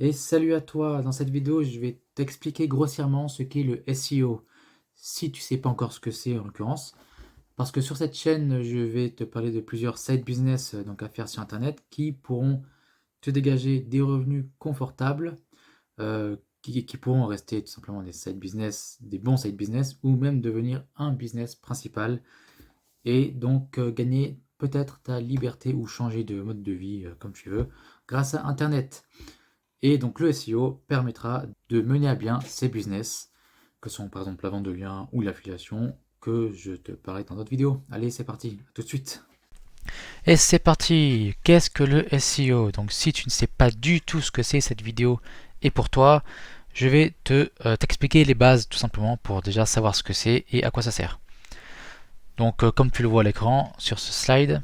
Et salut à toi, dans cette vidéo, je vais t'expliquer grossièrement ce qu'est le SEO, si tu sais pas encore ce que c'est en l'occurrence, parce que sur cette chaîne, je vais te parler de plusieurs side business donc à faire sur internet qui pourront te dégager des revenus confortables, qui pourront rester tout simplement des side business, des bons side business, ou même devenir un business principal et donc gagner peut-être ta liberté ou changer de mode de vie comme tu veux grâce à internet. Et donc le SEO permettra de mener à bien ces business, que sont par exemple la vente de liens ou l'affiliation, que je te parlais dans d'autres vidéos. Allez, c'est parti, à tout de suite. Et c'est parti. Qu'est-ce que le SEO? Donc si tu ne sais pas du tout ce que c'est, cette vidéo est pour toi. Je vais t'expliquer les bases tout simplement pour déjà savoir ce que c'est et à quoi ça sert. Donc comme tu le vois à l'écran sur ce slide,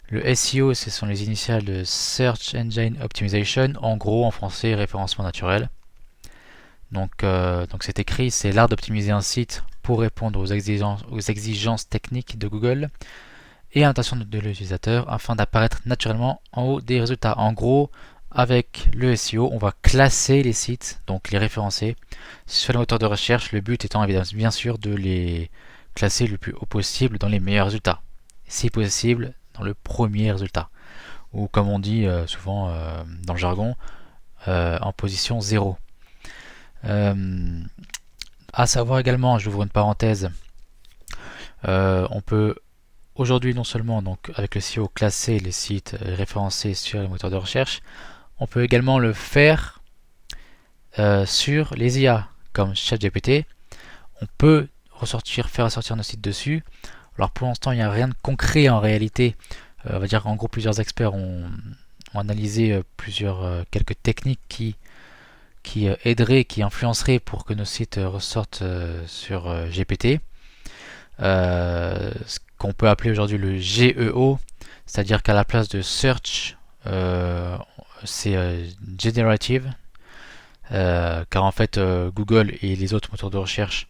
le SEO ce sont les initiales de Search Engine Optimization, en gros en français référencement naturel. Donc c'est écrit, c'est l'art d'optimiser un site pour répondre aux exigences techniques de Google et à l'intention de l'utilisateur afin d'apparaître naturellement en haut des résultats. En gros, avec le SEO, on va classer les sites, donc les référencer sur le moteur de recherche, le but étant évidemment bien sûr de les classer le plus haut possible dans les meilleurs résultats. Si possible, dans le premier résultat. Ou comme on dit souvent dans le jargon, en position 0. À savoir également, j'ouvre une parenthèse, on peut aujourd'hui non seulement donc avec le SEO classer les sites référencés sur les moteurs de recherche, on peut également le faire sur les IA comme ChatGPT. On peut faire ressortir nos sites dessus. Alors pour l'instant, il n'y a rien de concret en réalité. On va dire qu'en gros, plusieurs experts ont analysé quelques techniques qui aideraient, qui influenceraient pour que nos sites ressortent sur GPT. Ce qu'on peut appeler aujourd'hui le GEO, c'est-à-dire qu'à la place de search, c'est generative, car en fait Google et les autres moteurs de recherche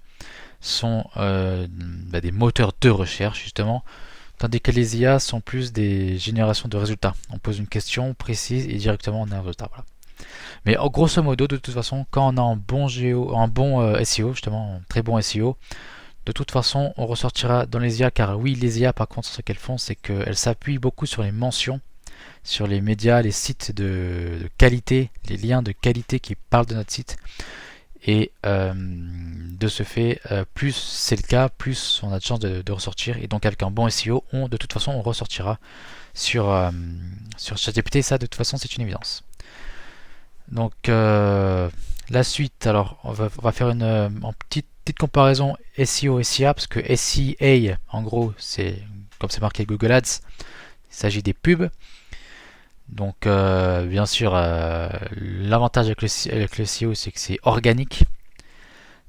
sont des moteurs de recherche justement, tandis que les IA sont plus des générations de résultats. On pose une question précise et directement on a un résultat. Voilà. Mais grosso modo, de toute façon, quand on a un bon SEO, justement, un très bon SEO, de toute façon, on ressortira dans les IA, car oui, les IA, par contre, ce qu'elles font, c'est qu'elles s'appuient beaucoup sur les mentions, sur les médias, les sites de qualité, les liens de qualité qui parlent de notre site. Et de ce fait, plus c'est le cas, plus on a de chances de ressortir. Et donc avec un bon SEO, de toute façon, on ressortira sur ChatGPT. Ça, de toute façon, c'est une évidence. Donc la suite, alors on va faire une petite comparaison SEO et SIA, parce que SEA, en gros, c'est comme c'est marqué Google Ads, il s'agit des pubs. Donc bien sûr, l'avantage avec le SEO, c'est que c'est organique,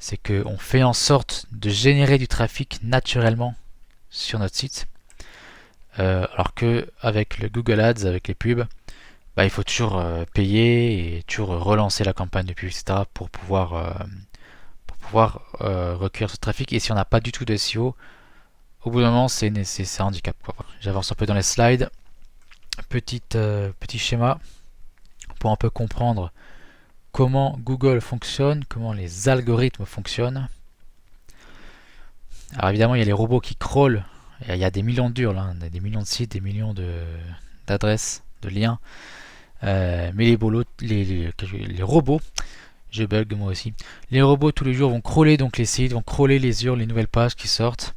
c'est qu'on fait en sorte de générer du trafic naturellement sur notre site, alors que avec le Google Ads, avec les pubs, bah, il faut toujours payer et toujours relancer la campagne de pub, etc. Pour pouvoir recueillir ce trafic. Et si on n'a pas du tout de SEO, au bout d'un moment, c'est un handicap, quoi. J'avance un peu dans les slides. Petit schéma pour un peu comprendre comment Google fonctionne, comment les algorithmes fonctionnent. Alors évidemment, il y a les robots qui crawlent. Il y a des millions de là, des millions de sites, des millions d'adresses, de liens. Mais les robots, je bug moi aussi. Les robots tous les jours vont crawler donc les sites, vont crawler les URL, les nouvelles pages qui sortent,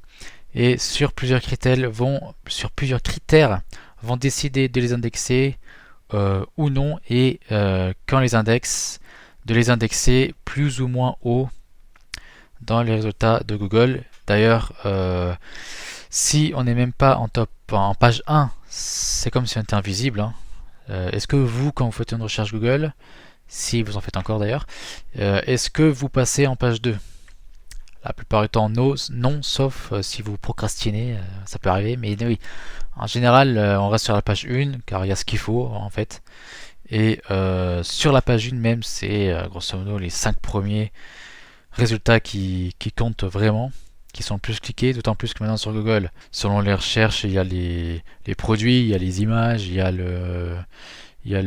et sur plusieurs critères vont décider de les indexer ou non, et quand les index, de les indexer plus ou moins haut dans les résultats de Google. D'ailleurs, si on n'est même pas en page 1, c'est comme si on était invisible, hein. Est-ce que vous, quand vous faites une recherche Google, si vous en faites encore d'ailleurs, est-ce que vous passez en page 2? La plupart du temps, non, sauf si vous procrastinez, ça peut arriver, mais oui, en général, on reste sur la page 1, car il y a ce qu'il faut en fait. Et sur la page 1 même, c'est grosso modo les 5 premiers résultats qui comptent vraiment, qui sont le plus cliqués, d'autant plus que maintenant sur Google, selon les recherches, il y a les produits, il y a les images, il y a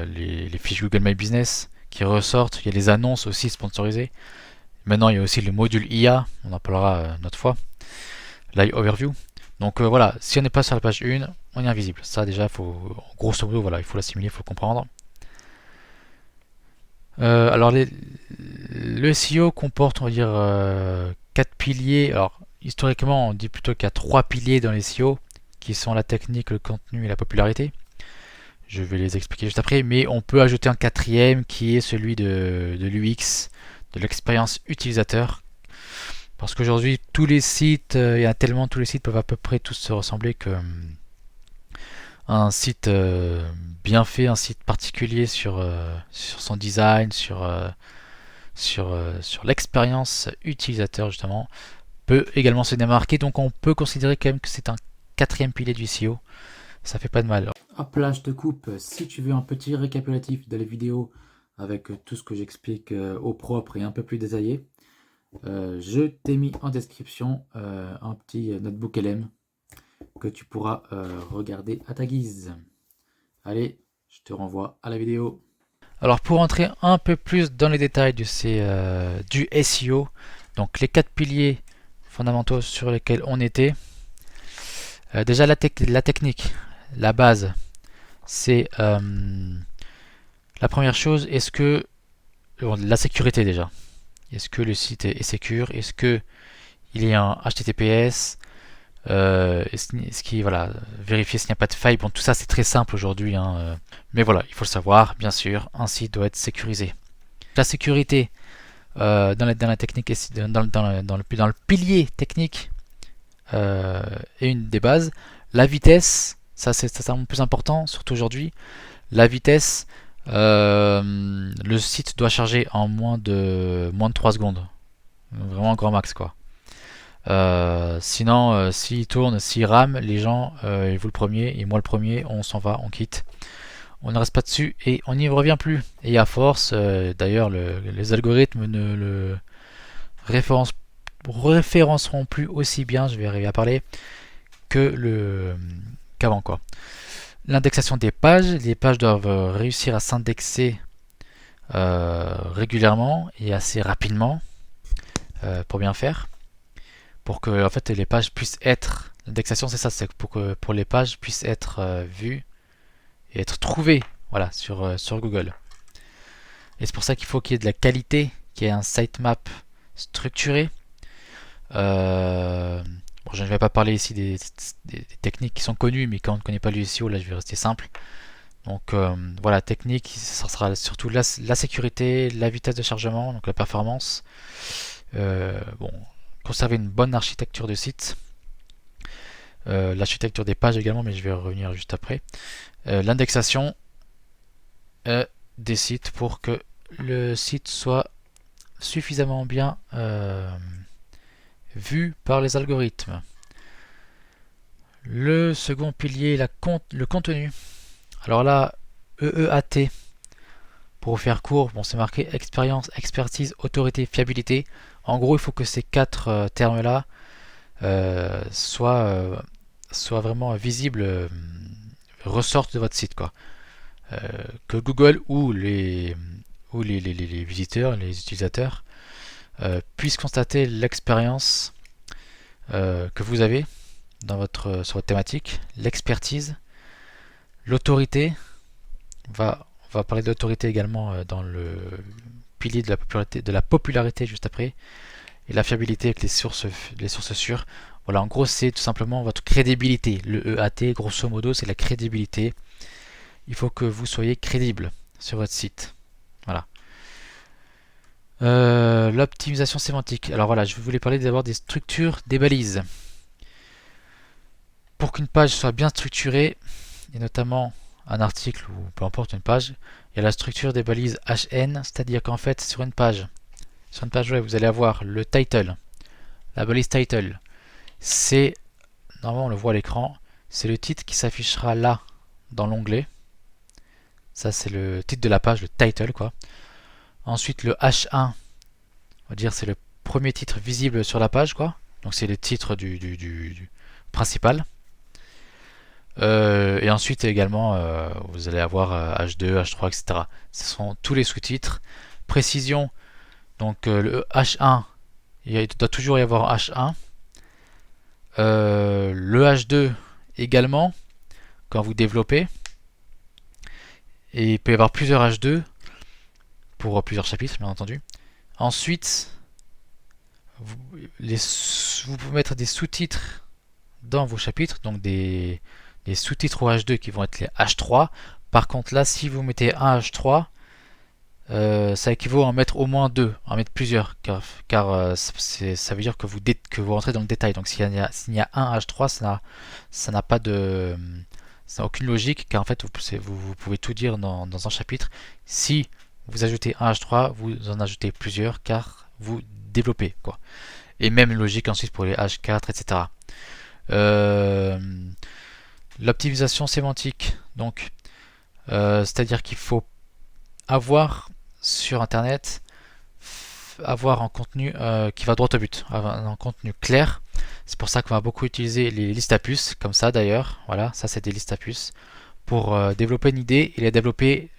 les fiches Google My Business qui ressortent, il y a les annonces aussi sponsorisées. Maintenant, il y a aussi le module IA, on en parlera une autre fois, l'Eye Overview. Donc voilà, si on n'est pas sur la page 1, on est invisible. Ça déjà, grosso modo, voilà, il faut l'assimiler, il faut le comprendre. Alors le SEO comporte, on va dire, 4 piliers. Alors historiquement, on dit plutôt qu'il y a 3 piliers dans les SEO, qui sont la technique, le contenu et la popularité. Je vais les expliquer juste après, mais on peut ajouter un quatrième qui est celui de l'UX, de l'expérience utilisateur. Parce qu'aujourd'hui, tous les sites, il y a tellement, tous les sites peuvent à peu près tous se ressembler que un site bien fait, un site particulier sur son design, sur l'expérience utilisateur justement, peut également se démarquer. Donc on peut considérer quand même que c'est un quatrième pilier du SEO. Ça fait pas de mal. Hop là, je te coupe. Si tu veux un petit récapitulatif de la vidéo avec tout ce que j'explique au propre et un peu plus détaillé, je t'ai mis en description un petit notebook LM que tu pourras regarder à ta guise. Allez, je te renvoie à la vidéo. Alors pour entrer un peu plus dans les détails du SEO, donc les 4 piliers fondamentaux sur lesquels on était, déjà la technique, la base, c'est la première chose, la sécurité déjà. Est-ce que le site est sécure? Est-ce que il est un HTTPS? Est-ce qu'il, voilà, vérifier s'il n'y a pas de faille. Bon, tout ça c'est très simple aujourd'hui, hein, mais voilà, il faut le savoir, bien sûr, un site doit être sécurisé. La sécurité dans la technique, dans le pilier technique est une des bases. La vitesse, ça c'est un peu plus important, surtout aujourd'hui. La vitesse, le site doit charger en moins de 3 secondes. Vraiment un grand max quoi. Sinon, s'il tourne, s'il rame, les gens, et vous le premier, et moi le premier, on s'en va, on quitte. On ne reste pas dessus et on n'y revient plus. Et à force, d'ailleurs, les algorithmes ne le référenceront plus aussi bien, je vais arriver à parler, qu'avant quoi. L'indexation des pages, les pages doivent réussir à s'indexer régulièrement et assez rapidement pour bien faire. Pour que en fait les pages puissent être, l'indexation c'est ça, c'est pour les pages puissent être vues et être trouvées, voilà, sur Google. Et c'est pour ça qu'il faut qu'il y ait de la qualité, qu'il y ait un sitemap structuré. Bon, je ne vais pas parler ici des techniques qui sont connues, mais quand on ne connaît pas le SEO, là je vais rester simple. Donc voilà, technique, ça sera surtout la sécurité, la vitesse de chargement, donc la performance. Bon, conserver une bonne architecture de site, l'architecture des pages également, mais je vais revenir juste après. L'indexation des sites pour que le site soit suffisamment bien vu par les algorithmes. Le second pilier, le contenu. Alors là, EEAT, pour faire court, bon, c'est marqué expérience, expertise, autorité, fiabilité. En gros, il faut que ces 4 termes-là soient vraiment visibles, ressortent de votre site, quoi. Que Google ou les visiteurs, les utilisateurs puissent constater l'expérience que vous avez sur votre thématique, l'expertise, l'autorité. On va parler d'autorité également dans le pilier de la popularité juste après, et la fiabilité avec les sources sûres. Voilà, en gros, c'est tout simplement votre crédibilité. Le EAT, grosso modo, c'est la crédibilité. Il faut que vous soyez crédible sur votre site. Voilà. L'optimisation sémantique. Alors voilà, je voulais parler d'abord des structures des balises. Pour qu'une page soit bien structurée, et notamment un article ou peu importe une page, il y a la structure des balises HN, c'est-à-dire qu'en fait sur une page web, vous allez avoir le title, la balise title. C'est, normalement on le voit à l'écran, c'est le titre qui s'affichera là dans l'onglet. Ça c'est le titre de la page, le title quoi. Ensuite le H1, on va dire c'est le premier titre visible sur la page quoi. Donc c'est le titre du principal. Et ensuite également, vous allez avoir H2, H3, etc. Ce sont tous les sous-titres. Précision, donc le H1, il doit toujours y avoir H1. Le H2 également, quand vous développez. Et il peut y avoir plusieurs H2 pour plusieurs chapitres, bien entendu. Ensuite, vous, vous pouvez mettre des sous-titres dans vos chapitres, donc des sous-titres au H2 qui vont être les H3. Par contre, là, si vous mettez un H3, ça équivaut à en mettre au moins deux, à en mettre plusieurs, car ça veut dire que vous rentrez dans le détail. Donc s'il y a un H3, ça n'a pas de, ça n'a aucune logique, car en fait vous pouvez tout dire dans un chapitre. Si vous ajoutez un H3, vous en ajoutez plusieurs, car vous développez, quoi. Et même logique ensuite pour les H4, etc. L'optimisation sémantique, donc c'est-à-dire qu'il faut avoir sur internet avoir un contenu qui va droit au but, un contenu clair. C'est pour ça qu'on va beaucoup utiliser les listes à puces, comme ça d'ailleurs. Voilà, ça c'est des listes à puces pour développer une idée et la développer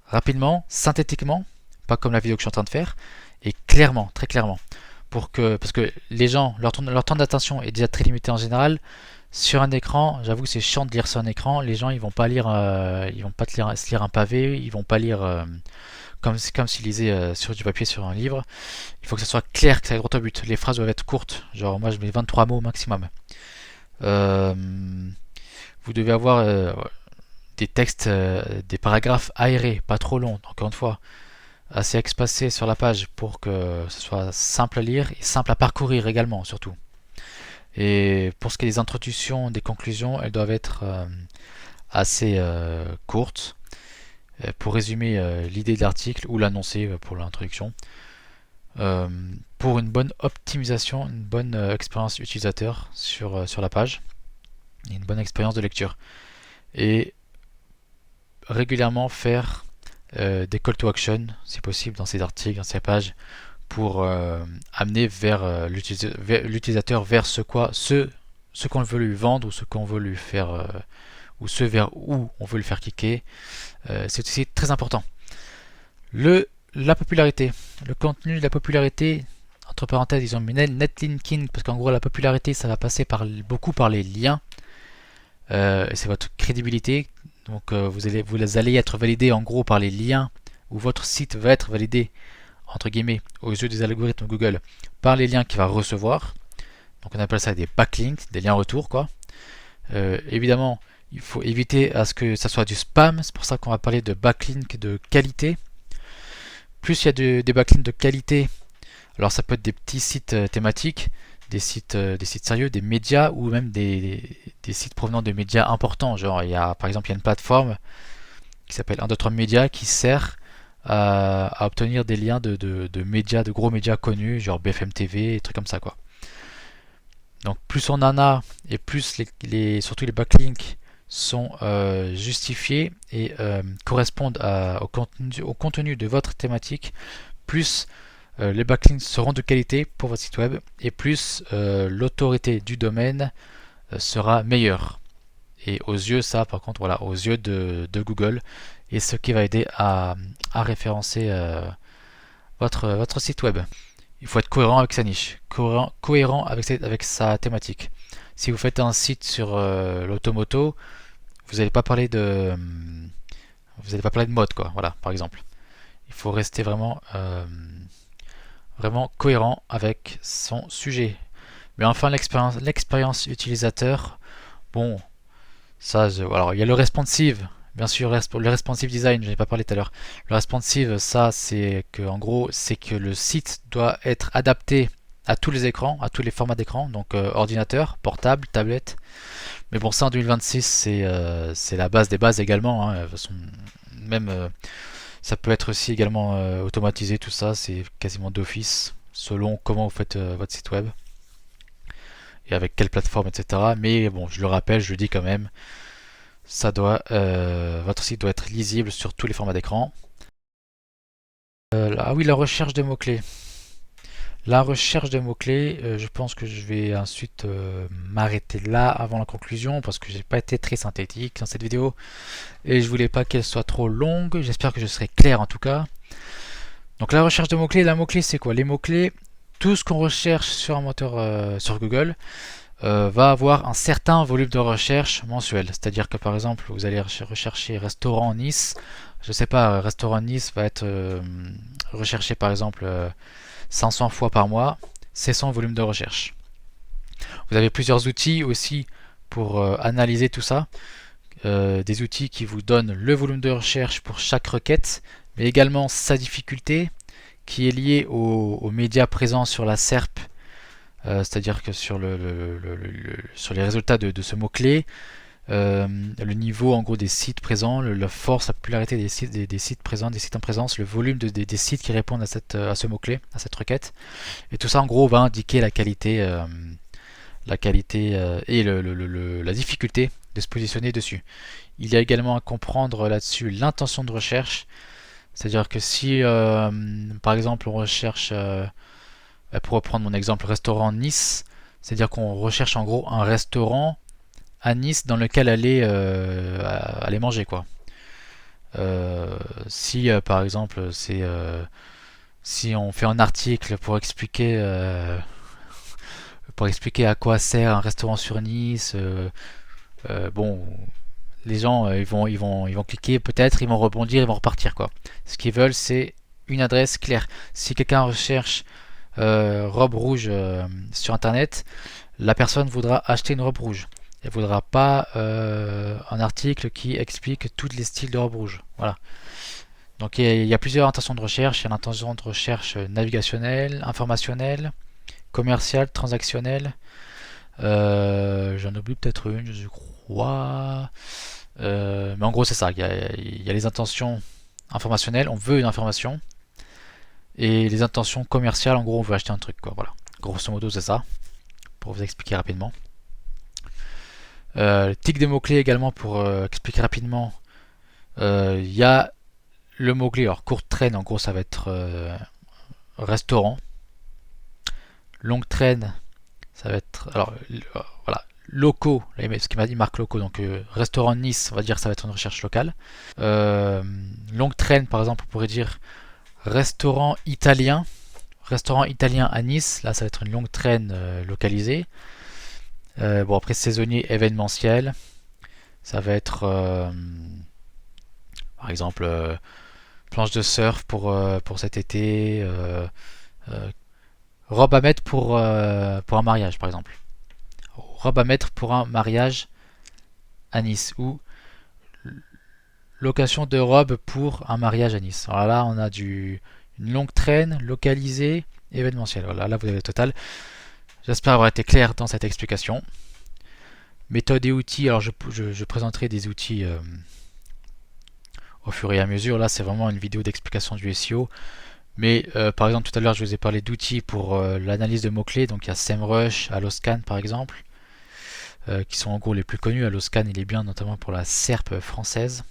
rapidement, synthétiquement, pas comme la vidéo que je suis en train de faire, et clairement, très clairement, parce que les gens, leur temps d'attention est déjà très limité en général. Sur un écran, j'avoue que c'est chiant de lire sur un écran. Les gens, ils vont pas lire, ils vont pas se lire un pavé, ils vont pas lire comme s'ils lisaient sur du papier sur un livre. Il faut que ça soit clair, que ça aille droit au but. Les phrases doivent être courtes. Genre, moi, je mets 23 mots au maximum. Euh, vous devez avoir des textes, des paragraphes aérés, pas trop longs. Encore une fois, assez espacés sur la page pour que ce soit simple à lire et simple à parcourir également, surtout. Et pour ce qui est des introductions, des conclusions, elles doivent être assez courtes pour résumer l'idée de l'article ou l'annoncer pour l'introduction. Pour une bonne optimisation, une bonne expérience utilisateur sur la page et une bonne expérience de lecture. Et régulièrement faire des call to action, si possible, dans ces articles, dans ces pages, pour amener vers l'utilisateur vers ce qu'on veut lui vendre ou ce qu'on veut lui faire ou ce vers où on veut le faire cliquer. C'est aussi très important. La popularité, le contenu de la popularité, entre parenthèses ils ont mis netlinking parce qu'en gros la popularité ça va passer beaucoup par les liens. C'est votre crédibilité. Donc vous allez être validé en gros par les liens, ou votre site va être validé entre guillemets aux yeux des algorithmes Google par les liens qu'il va recevoir. Donc on appelle ça des backlinks, des liens retour quoi. Évidemment, il faut éviter à ce que ça soit du spam. C'est pour ça qu'on va parler de backlinks de qualité. Plus il y a des backlinks de qualité, alors ça peut être des petits sites thématiques, des sites sérieux, des médias ou même des sites provenant de médias importants. Genre par exemple il y a une plateforme qui s'appelle 1, 2, 3 Médias qui sert à obtenir des liens de médias, de gros médias connus, genre BFM TV, et trucs comme ça quoi. Donc plus on en a et plus surtout les backlinks sont justifiés et correspondent au contenu de votre thématique, plus les backlinks seront de qualité pour votre site web et plus l'autorité du domaine sera meilleure. Et aux yeux, ça par contre, voilà, aux yeux de Google, et ce qui va aider à référencer votre site web. Il faut être cohérent avec sa niche, cohérent avec sa thématique. Si vous faites un site sur l'automoto, vous n'allez pas parler de mode quoi, voilà, par exemple. Il faut rester vraiment cohérent avec son sujet. Mais enfin l'expérience utilisateur, bon, alors il y a le responsive, bien sûr, le responsive design, je n'ai pas parlé tout à l'heure. Le responsive, ça c'est que en gros, c'est que le site doit être adapté à tous les écrans, à tous les formats d'écran, donc ordinateur, portable, tablette. Mais bon, ça en 2026, c'est la base des bases également. Hein. De toute façon, même ça peut être aussi également automatisé, tout ça, c'est quasiment d'office, selon comment vous faites votre site web et avec quelle plateforme, etc. Mais bon, je le rappelle, je le dis quand même, votre site doit être lisible sur tous les formats d'écran. Ah oui, la recherche de mots-clés. La recherche de mots-clés, je pense que je vais ensuite m'arrêter là avant la conclusion parce que j'ai pas été très synthétique dans cette vidéo et je voulais pas qu'elle soit trop longue. J'espère que je serai clair en tout cas. Donc la recherche de mots-clés, la mot-clé c'est quoi? Les mots-clés, tout ce qu'on recherche sur un moteur sur Google va avoir un certain volume de recherche mensuel. C'est-à-dire que par exemple, vous allez rechercher restaurant Nice. Je sais pas, restaurant Nice va être recherché par exemple 500 fois par mois. C'est son volume de recherche. Vous avez plusieurs outils aussi pour analyser tout ça. Des outils qui vous donnent le volume de recherche pour chaque requête, mais également sa difficulté qui est liée aux médias présents sur la SERP, c'est-à-dire que sur, sur les résultats de ce mot-clé, le niveau en gros des sites présents, la force, la popularité des sites présents, des sites en présence, le volume des sites qui répondent à ce mot-clé, à cette requête. Et tout ça en gros va indiquer la qualité et la difficulté de se positionner dessus. Il y a également à comprendre là-dessus l'intention de recherche, c'est-à-dire que si par exemple on recherche, pour reprendre mon exemple, restaurant Nice, c'est-à-dire qu'on recherche en gros un restaurant à Nice dans lequel aller manger quoi. Si par exemple c'est si on fait un article pour expliquer à quoi sert un restaurant sur Nice, bon, les gens ils vont cliquer peut-être, ils vont rebondir, ils vont repartir quoi. Ce qu'ils veulent c'est une adresse claire. Si quelqu'un recherche robe rouge sur internet, la personne voudra acheter une robe rouge. Elle ne voudra pas un article qui explique tous les styles de robe rouge. Voilà. Donc il y a plusieurs intentions de recherche. Il y a l'intention de recherche navigationnelle, informationnelle, commerciale, transactionnelle. J'en oublie peut-être une, je crois. Mais en gros c'est ça. Il y a les intentions informationnelles. On veut une information. Et les intentions commerciales, en gros on veut acheter un truc. Quoi. Voilà. Grosso modo c'est ça. Pour vous expliquer rapidement. Tic des mots-clés également pour expliquer rapidement. Il y a le mot-clé, alors courte traîne, en gros ça va être restaurant. Longue traîne, ça va être. Alors voilà, locaux, ce qui m'a dit marque locaux, donc restaurant Nice, on va dire que ça va être une recherche locale. Longue traîne, par exemple, on pourrait dire restaurant italien. Restaurant italien à Nice, là ça va être une longue traîne localisée. Bon après saisonnier événementiel, ça va être par exemple planche de surf pour cet été, robe à mettre pour un mariage par exemple, robe à mettre pour un mariage à Nice ou location de robe pour un mariage à Nice. Alors là on a une longue traîne localisée événementielle. Voilà, là vous avez le total. J'espère avoir été clair dans cette explication. Méthode et outils, alors je présenterai des outils au fur et à mesure. Là c'est vraiment une vidéo d'explication du SEO. Mais par exemple tout à l'heure je vous ai parlé d'outils pour l'analyse de mots-clés. Donc il y a SEMrush, Alloscan par exemple, qui sont en gros les plus connus. Alloscan il est bien notamment pour la SERP française.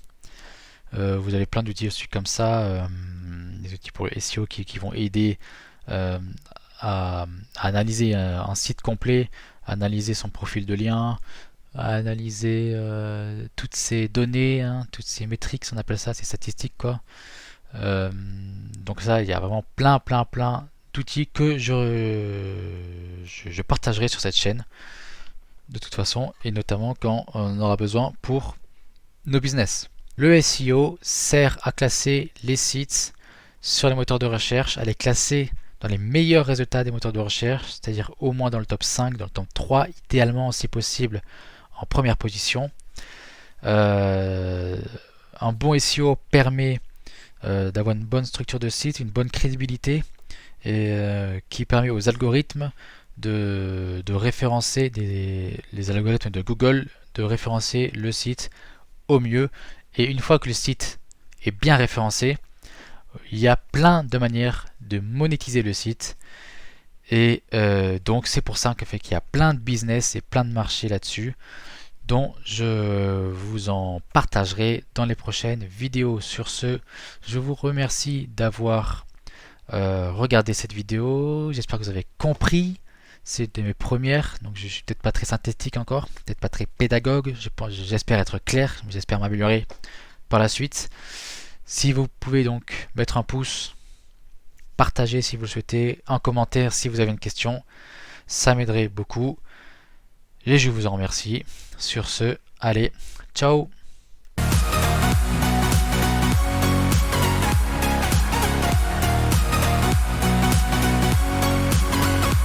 Vous avez plein d'outils aussi comme ça, des outils pour le SEO qui vont aider à analyser un site complet, à analyser son profil de lien, à analyser toutes ces données, hein, toutes ces métriques, on appelle ça, ces statistiques quoi. Donc ça, il y a vraiment plein d'outils que je partagerai sur cette chaîne de toute façon, et notamment quand on aura besoin pour nos business. Le SEO sert à classer les sites sur les moteurs de recherche, à les classer dans les meilleurs résultats des moteurs de recherche, c'est-à-dire au moins dans le top 5, dans le top 3, idéalement si possible en première position. Un bon SEO permet d'avoir une bonne structure de site, une bonne crédibilité, et qui permet aux algorithmes de référencer les algorithmes de Google, de référencer le site au mieux. Et une fois que le site est bien référencé, il y a plein de manières de monétiser le site. Et donc c'est pour ça qu'il y a plein de business et plein de marchés là-dessus, dont je vous en partagerai dans les prochaines vidéos. Sur ce, je vous remercie d'avoir regardez cette vidéo. J'espère que vous avez compris. C'est de mes premières, donc je suis peut-être pas très synthétique encore, peut-être pas très pédagogue. J'espère être clair, j'espère m'améliorer par la suite. Si vous pouvez donc mettre un pouce, partager si vous le souhaitez, un commentaire si vous avez une question, ça m'aiderait beaucoup. Et je vous en remercie. Sur ce, allez, ciao!